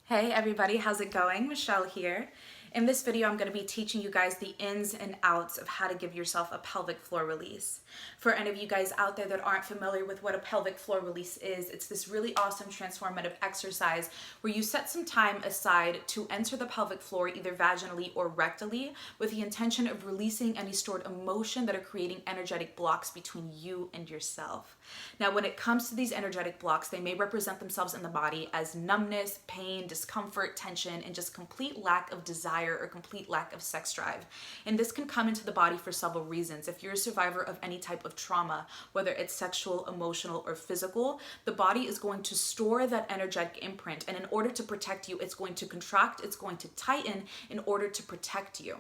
Hey everybody, how's it going? Michelle here. In this video, I'm going to be teaching you guys the ins and outs of how to give yourself a pelvic floor release. For any of you guys out there that aren't familiar with what a pelvic floor release is, it's this really awesome transformative exercise where you set some time aside to enter the pelvic floor either vaginally or rectally with the intention of releasing any stored emotion that are creating energetic blocks between you and yourself. Now, when it comes to these energetic blocks, they may represent themselves in the body as numbness, pain, discomfort, tension, and just complete lack of desire or complete lack of sex drive. And this can come into the body for several reasons. If you're a survivor of any type of trauma, whether it's sexual, emotional, or physical, the body is going to store that energetic imprint. And in order to protect you, it's going to contract, it's going to tighten in order to protect you.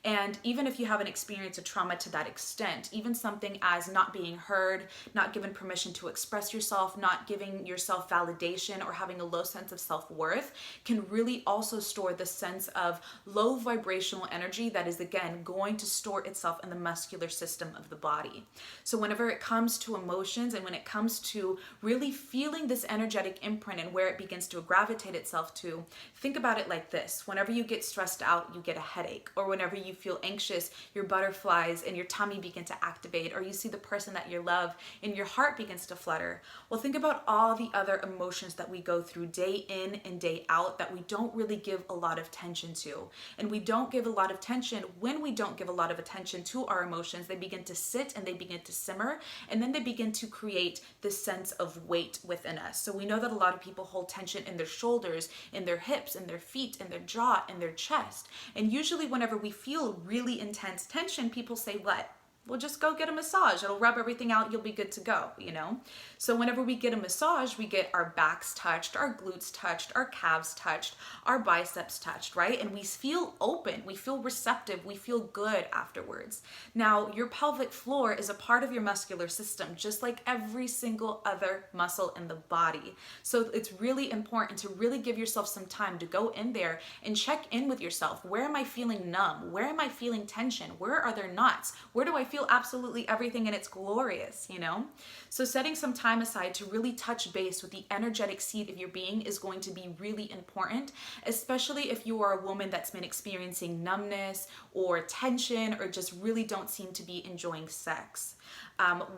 And even if you haven't experienced a trauma to that extent, even something as not being heard, not given permission to express yourself, not giving yourself validation, or having a low sense of self-worth can really also store the sense of low vibrational energy that is, again, going to store itself in the muscular system of the body. So whenever it comes to emotions and when it comes to really feeling this energetic imprint and where it begins to gravitate itself to, think about it like this. Whenever you get stressed out, you get a headache, or whenever you feel anxious, your butterflies and your tummy begin to activate, or you see the person that you love and your heart begins to flutter. Well, think about all the other emotions that we go through day in and day out that we don't really give a lot of attention to. And we don't give a lot of attention. When we don't give a lot of attention to our emotions, they begin to sit and they begin to simmer, and then they begin to create this sense of weight within us. So we know that a lot of people hold tension in their shoulders, in their hips, in their feet, in their jaw, in their chest. And usually whenever we feel really intense tension, people say, what? Well, just go get a massage. It'll rub everything out. You'll be good to go, you know? So whenever we get a massage, we get our backs touched, our glutes touched, our calves touched, our biceps touched, right? And we feel open, we feel receptive, we feel good afterwards. Now, your pelvic floor is a part of your muscular system, just like every single other muscle in the body. So it's really important to really give yourself some time to go in there and check in with yourself. Where am I feeling numb? Where am I feeling tension? Where are there knots? Where do I feel absolutely everything and it's glorious, you know? So setting some time aside to really touch base with the energetic seat of your being is going to be really important, especially if you are a woman that's been experiencing numbness or tension or just really don't seem to be enjoying sex.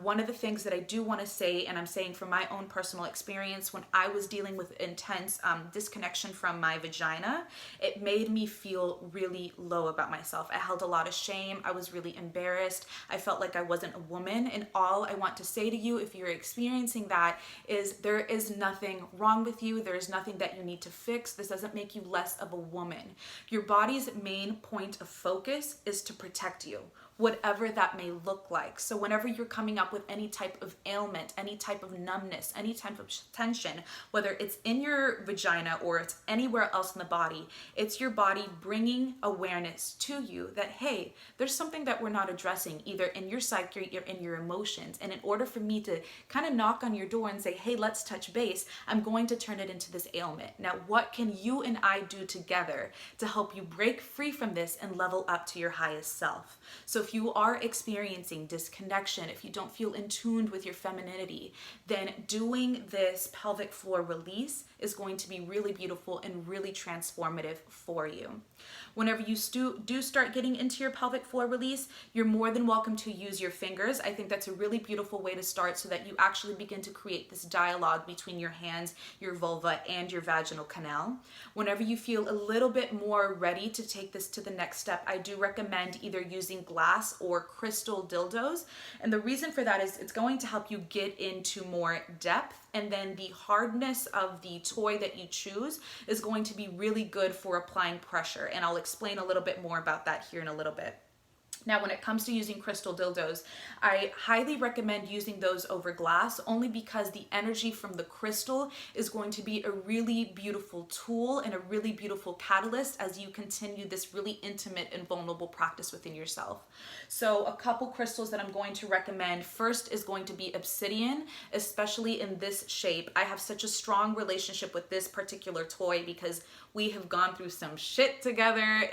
One of the things that I do want to say, and I'm saying from my own personal experience, when I was dealing with intense disconnection from my vagina, it made me feel really low about myself. I held a lot of shame. I was really embarrassed. I felt like I wasn't a woman. And all I want to say to you, if you're experiencing that, is there is nothing wrong with you. There is nothing that you need to fix. This doesn't make you less of a woman. Your body's main point of focus is to protect you, whatever that may look like. So whenever you're coming up with any type of ailment, any type of numbness, any type of tension, whether it's in your vagina or it's anywhere else in the body, it's your body bringing awareness to you that, hey, there's something that we're not addressing either in your psyche or in your emotions. And in order for me to kind of knock on your door and say, hey, let's touch base, I'm going to turn it into this ailment. Now, what can you and I do together to help you break free from this and level up to your highest self? So if you are experiencing disconnection, if you don't feel in tune with your femininity, then doing this pelvic floor release is going to be really beautiful and really transformative for you. Whenever you do start getting into your pelvic floor release, you're more than welcome to use your fingers. I think that's a really beautiful way to start so that you actually begin to create this dialogue between your hands, your vulva, and your vaginal canal. Whenever you feel a little bit more ready to take this to the next step, I do recommend either using glass or crystal dildos. And the reason for that is it's going to help you get into more depth, and then the hardness of the toy that you choose is going to be really good for applying pressure. And I'll explain a little bit more about that here in a little bit. Now, when it comes to using crystal dildos, I highly recommend using those over glass only because the energy from the crystal is going to be a really beautiful tool and a really beautiful catalyst as you continue this really intimate and vulnerable practice within yourself. So a couple crystals that I'm going to recommend first is going to be obsidian, especially in this shape. I have such a strong relationship with this particular toy because we have gone through some shit together.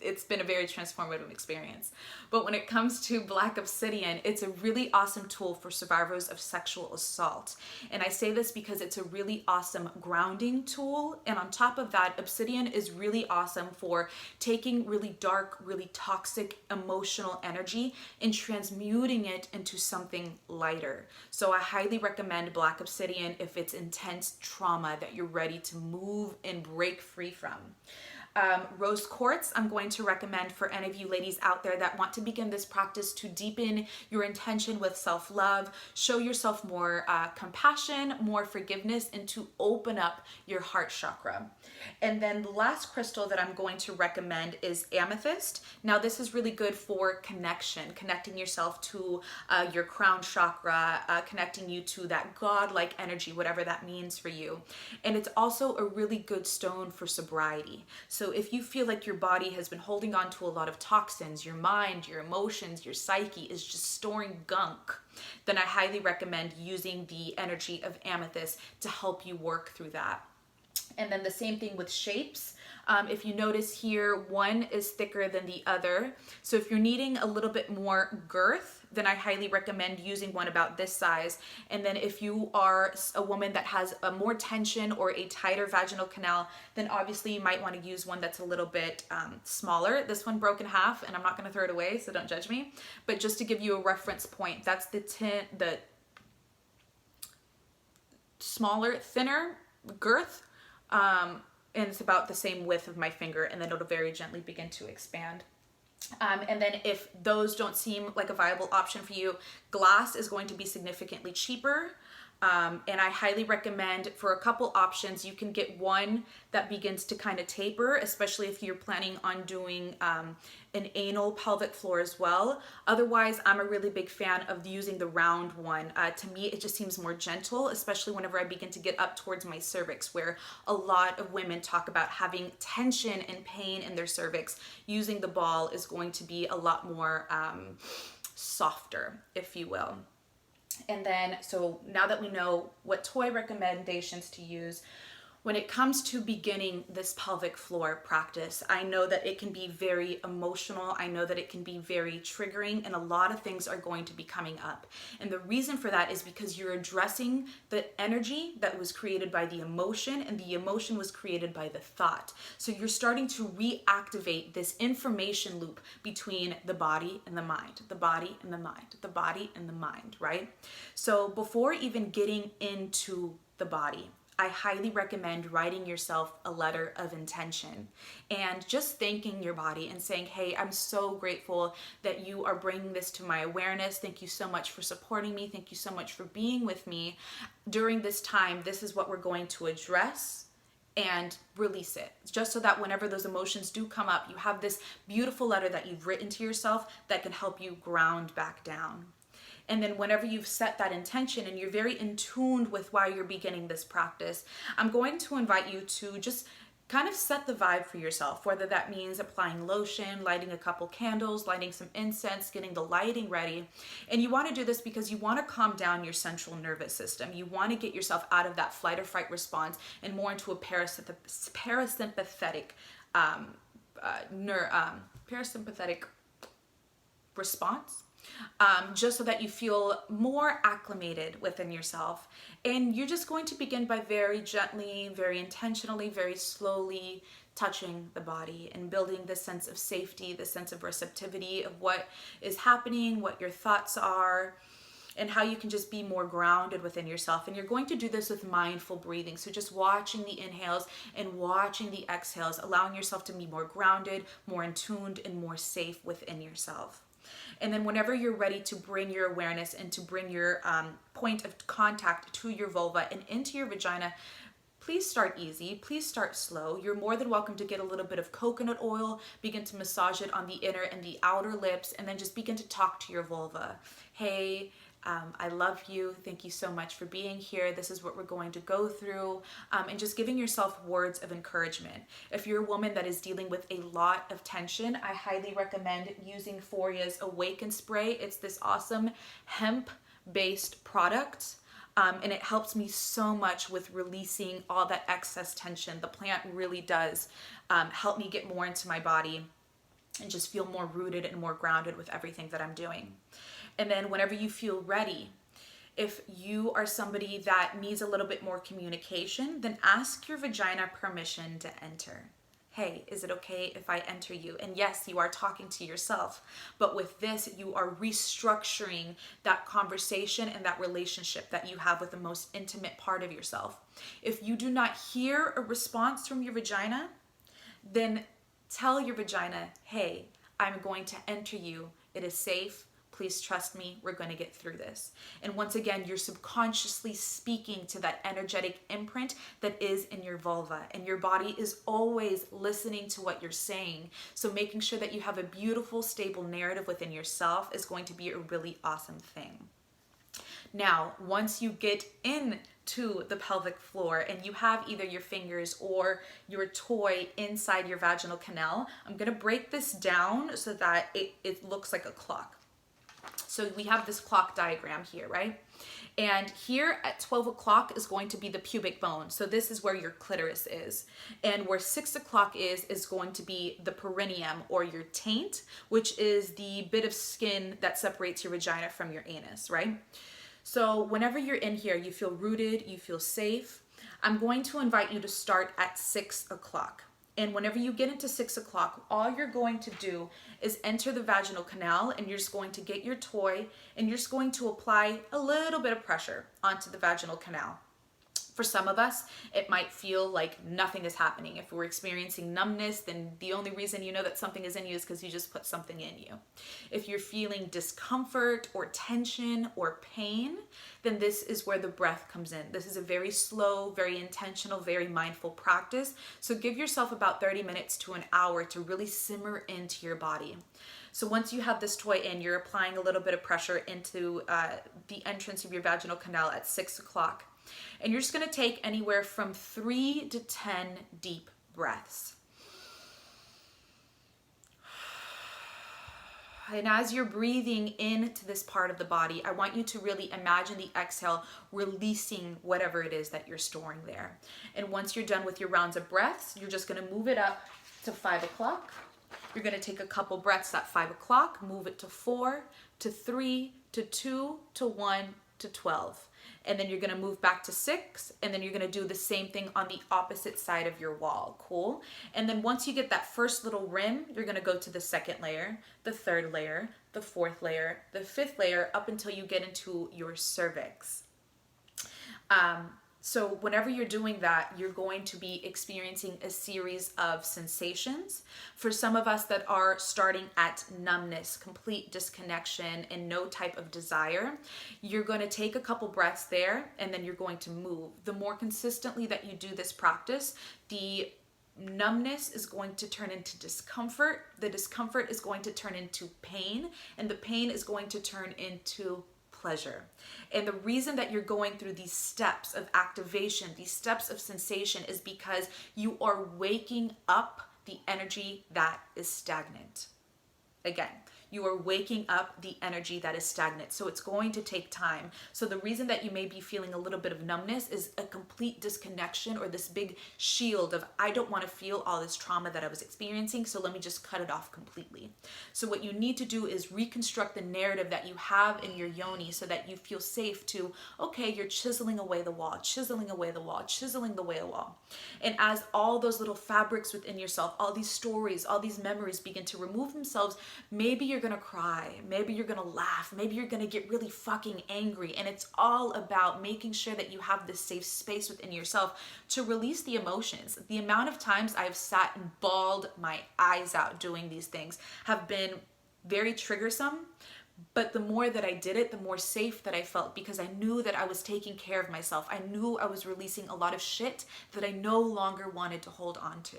it's been a very transformative experience. But when it comes to black obsidian, it's a really awesome tool for survivors of sexual assault. And I say this because it's a really awesome grounding tool. And on top of that, obsidian is really awesome for taking really dark, really toxic emotional energy and transmuting it into something lighter. So I highly recommend black obsidian if it's intense trauma that you're ready to move and break free from. Rose quartz, I'm going to recommend for any of you ladies out there that want to begin this practice to deepen your intention with self-love, show yourself more compassion, more forgiveness, and to open up your heart chakra. And then the last crystal that I'm going to recommend is amethyst. Now this is really good for connection, connecting yourself to your crown chakra, connecting you to that godlike energy, whatever that means for you. And it's also a really good stone for sobriety. So if you feel like your body has been holding on to a lot of toxins, your mind, your emotions, your psyche is just storing gunk, then I highly recommend using the energy of amethyst to help you work through that. And then the same thing with shapes. If you notice here, one is thicker than the other. So if you're needing a little bit more girth, then I highly recommend using one about this size. And then if you are a woman that has a more tension or a tighter vaginal canal, then obviously you might want to use one that's a little bit smaller. This one broke in half, and I'm not going to throw it away, so don't judge me. But just to give you a reference point, that's the smaller, thinner girth. And it's about the same width of my finger, and then it'll very gently begin to expand. And then if those don't seem like a viable option for you, glass is going to be significantly cheaper. And I highly recommend for a couple options, you can get one that begins to kind of taper, especially if you're planning on doing an anal pelvic floor as well. Otherwise, I'm a really big fan of using the round one. To me, it just seems more gentle, especially whenever I begin to get up towards my cervix, where a lot of women talk about having tension and pain in their cervix. Using the ball is going to be a lot more softer, if you will. And then, so now that we know what toy recommendations to use, when it comes to beginning this pelvic floor practice, I know that it can be very emotional. I know that it can be very triggering, and a lot of things are going to be coming up. And the reason for that is because you're addressing the energy that was created by the emotion, and the emotion was created by the thought. So you're starting to reactivate this information loop between the body and the mind, the body and the mind, the body and the mind, right? So before even getting into the body, I highly recommend writing yourself a letter of intention and just thanking your body and saying, hey, I'm so grateful that you are bringing this to my awareness. Thank you so much for supporting me. Thank you so much for being with me. During this time, this is what we're going to address and release it. Just so that whenever those emotions do come up, you have this beautiful letter that you've written to yourself that can help you ground back down. And then whenever you've set that intention and you're very in tune with why you're beginning this practice, I'm going to invite you to just kind of set the vibe for yourself, whether that means applying lotion, lighting a couple candles, lighting some incense, getting the lighting ready. And you want to do this because you want to calm down your central nervous system. You want to get yourself out of that flight or fight response and more into a parasympathetic response. Just so that you feel more acclimated within yourself. And you're just going to begin by very gently, very intentionally, very slowly touching the body and building this sense of safety, this sense of receptivity of what is happening, what your thoughts are, and how you can just be more grounded within yourself. And you're going to do this with mindful breathing. So just watching the inhales and watching the exhales, allowing yourself to be more grounded, more in tuned, and more safe within yourself. And then whenever you're ready to bring your awareness and to bring your point of contact to your vulva and into your vagina, please start easy. Please start slow. You're more than welcome to get a little bit of coconut oil, begin to massage it on the inner and the outer lips, and then just begin to talk to your vulva. Hey, I love you. Thank you so much for being here. This is what we're going to go through. And just giving yourself words of encouragement. If you're a woman that is dealing with a lot of tension, I highly recommend using Foria's Awaken Spray. It's this awesome hemp-based product. And it helps me so much with releasing all that excess tension. The plant really does help me get more into my body. and just feel more rooted and more grounded with everything that I'm doing. And then whenever you feel ready, if you are somebody that needs a little bit more communication, then ask your vagina permission to enter. Hey, is it okay if I enter you? And yes, you are talking to yourself, but with this, you are restructuring that conversation and that relationship that you have with the most intimate part of yourself. If you do not hear a response from your vagina, then tell your vagina, hey, I'm going to enter you. It is safe. Please trust me. We're going to get through this. And once again, you're subconsciously speaking to that energetic imprint that is in your vulva, and your body is always listening to what you're saying. So making sure that you have a beautiful, stable narrative within yourself is going to be a really awesome thing. Now, once you get into the pelvic floor and you have either your fingers or your toy inside your vaginal canal, I'm going to break this down so that it looks like a clock. So we have this clock diagram here, right? And here at 12 o'clock is going to be the pubic bone. So this is where your clitoris is. And where 6 o'clock is going to be the perineum, or your taint, which is the bit of skin that separates your vagina from your anus, right? So whenever you're in here, you feel rooted, you feel safe. I'm going to invite you to start at 6 o'clock. And whenever you get into 6 o'clock, all you're going to do is enter the vaginal canal, and you're just going to get your toy and you're just going to apply a little bit of pressure onto the vaginal canal. For some of us, it might feel like nothing is happening. If we're experiencing numbness, then the only reason you know that something is in you is because you just put something in you. If you're feeling discomfort or tension or pain, then this is where the breath comes in. This is a very slow, very intentional, very mindful practice. So give yourself about 30 minutes to an hour to really simmer into your body. So once you have this toy in, you're applying a little bit of pressure into the entrance of your vaginal canal at 6 o'clock. And you're just going to take anywhere from 3 to 10 deep breaths. And as you're breathing into this part of the body, I want you to really imagine the exhale releasing whatever it is that you're storing there. And once you're done with your rounds of breaths, you're just going to move it up to 5 o'clock. You're going to take a couple breaths at 5 o'clock, move it to 4, to 3, to 2, to 1, to 12. And then you're going to move back to 6, and then you're going to do the same thing on the opposite side of your wall. Cool. And then once you get that first little rim, you're going to go to the second layer, the third layer, the fourth layer, the fifth layer, up until you get into your cervix. So whenever you're doing that, you're going to be experiencing a series of sensations. For some of us that are starting at numbness, complete disconnection, and no type of desire, you're going to take a couple breaths there, and then you're going to move. The more consistently that you do this practice, the numbness is going to turn into discomfort. The discomfort is going to turn into pain, and the pain is going to turn into pleasure. And the reason that you're going through these steps of activation, these steps of sensation, is because you are waking up the energy that is stagnant. Again, you are waking up the energy that is stagnant. So it's going to take time. So the reason that you may be feeling a little bit of numbness is a complete disconnection, or this big shield of, I don't want to feel all this trauma that I was experiencing, so let me just cut it off completely. So what you need to do is reconstruct the narrative that you have in your yoni so that you feel safe to, okay, you're chiseling away the wall, chiseling away the wall, chiseling away the wall. And as all those little fabrics within yourself, all these stories, all these memories begin to remove themselves, maybe you're gonna cry, maybe you're gonna laugh, maybe you're gonna get really fucking angry. And it's all about making sure that you have this safe space within yourself to release the emotions. The amount of times I've sat and bawled my eyes out doing these things have been very triggersome, but the more that I did it, the more safe that I felt, because I knew that I was taking care of myself. I knew I was releasing a lot of shit that I no longer wanted to hold on to.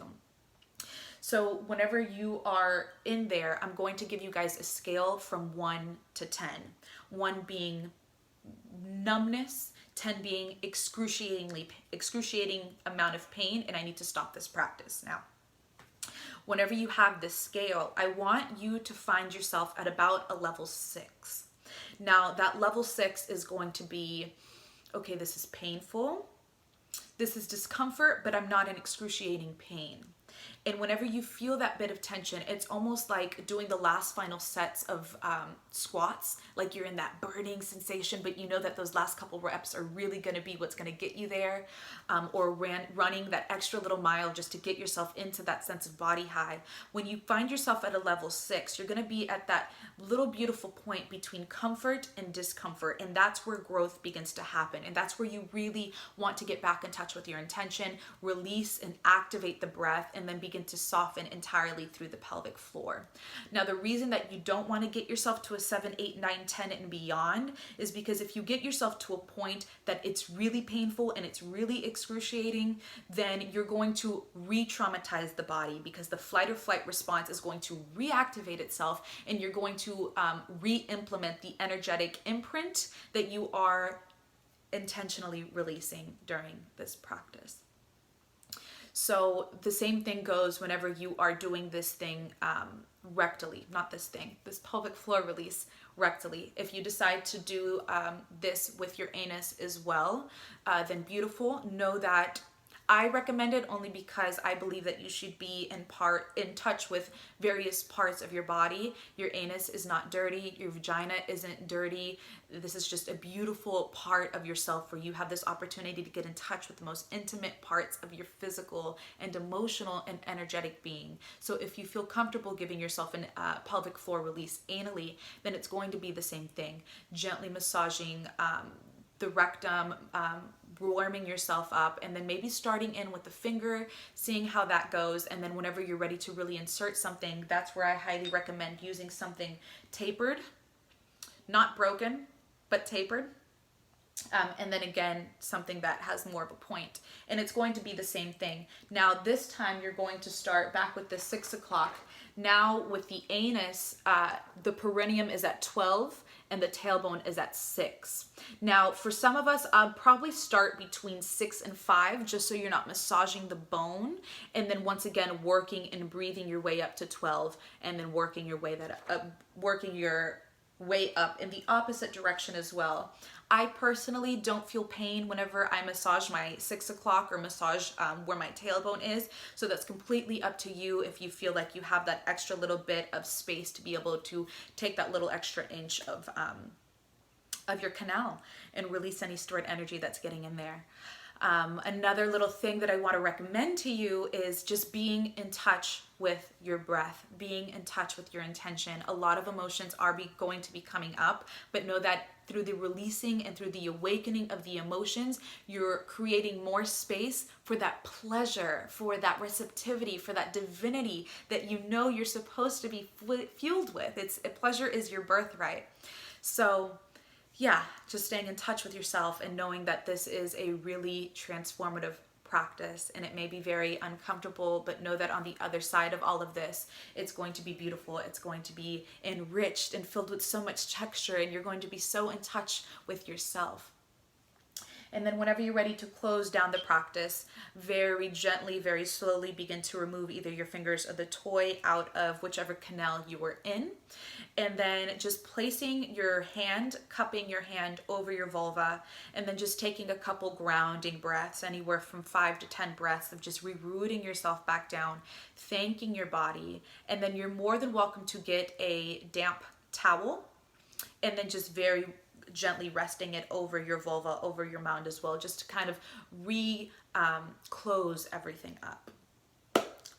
So whenever you are in there, I'm going to give you guys a scale from 1 to 10. 1 being numbness, 10 being excruciating amount of pain, and I need to stop this practice now. Whenever you have this scale, I want you to find yourself at about a level 6. Now that level 6 is going to be, okay, this is painful, this is discomfort, but I'm not in excruciating pain. And whenever you feel that bit of tension, it's almost like doing the last final sets of squats, like you're in that burning sensation, but you know that those last couple reps are really going to be what's going to get you there, or running that extra little mile just to get yourself into that sense of body high. When you find yourself at a level 6, you're going to be at that little beautiful point between comfort and discomfort, and that's where growth begins to happen, and that's where you really want to get back in touch with your intention, release and activate the breath, and then begin to soften entirely through the pelvic floor. Now, the reason that you don't want to get yourself to a 7, 8, 9, 10 and beyond is because if you get yourself to a point that it's really painful and it's really excruciating, then you're going to re-traumatize the body, because the fight or flight response is going to reactivate itself, and you're going to re-implement the energetic imprint that you are intentionally releasing during this practice. So the same thing goes whenever you are doing this thing rectally, not this thing, this pelvic floor release rectally. If you decide to do this with your anus as well, then beautiful. Know that I recommend it only because I believe that you should be in touch with various parts of your body. Your anus is not dirty. Your vagina isn't dirty. This is just a beautiful part of yourself where you have this opportunity to get in touch with the most intimate parts of your physical and emotional and energetic being. So if you feel comfortable giving yourself a pelvic floor release anally, then it's going to be the same thing. Gently massaging the rectum, warming yourself up, and then maybe starting in with the finger, seeing how that goes. And then whenever you're ready to really insert something, that's where I highly recommend using something tapered, not broken, but tapered. And then again, something that has more of a point. And it's going to be the same thing. Now, this time you're going to start back with the 6 o'clock. Now with the anus, the perineum is at 12 and the tailbone is at 6. Now, for some of us, I'll probably start between 6 and 5, just so you're not massaging the bone. And then once again, working and breathing your way up to 12, and then working your way up in the opposite direction as well. I personally don't feel pain whenever I massage my 6 o'clock or massage where my tailbone is. So that's completely up to you if you feel like you have that extra little bit of space to be able to take that little extra inch of your canal and release any stored energy that's getting in there. Another little thing that I want to recommend to you is just being in touch with your breath, being in touch with your intention. A lot of emotions are going to be coming up, but know that through the releasing and through the awakening of the emotions, you're creating more space for that pleasure, for that receptivity, for that divinity that you know you're supposed to be fueled with. Pleasure is your birthright. So yeah, just staying in touch with yourself and knowing that this is a really transformative practice, and it may be very uncomfortable, but know that on the other side of all of this, it's going to be beautiful. It's going to be enriched and filled with so much texture, and you're going to be so in touch with yourself. And then whenever you're ready to close down the practice, very gently, very slowly begin to remove either your fingers or the toy out of whichever canal you were in. And then just placing your hand, cupping your hand over your vulva, and then just taking a couple grounding breaths, anywhere from 5 to 10 breaths of just rerouting yourself back down, thanking your body. And then you're more than welcome to get a damp towel, and then just very gently resting it over your vulva, over your mound as well, just to kind of close everything up.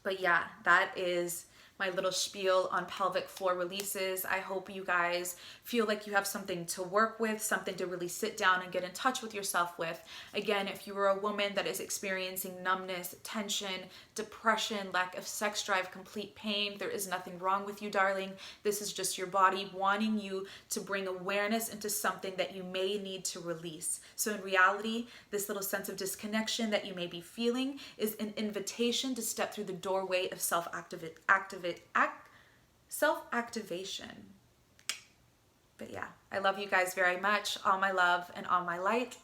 But yeah, that is my little spiel on pelvic floor releases. I hope you guys feel like you have something to work with, something to really sit down and get in touch with yourself with. Again, if you are a woman that is experiencing numbness, tension, depression, lack of sex drive, complete pain, there is nothing wrong with you, darling. This is just your body wanting you to bring awareness into something that you may need to release. So in reality, this little sense of disconnection that you may be feeling is an invitation to step through the doorway of self-activation. But yeah, I love you guys very much. All my love and all my light.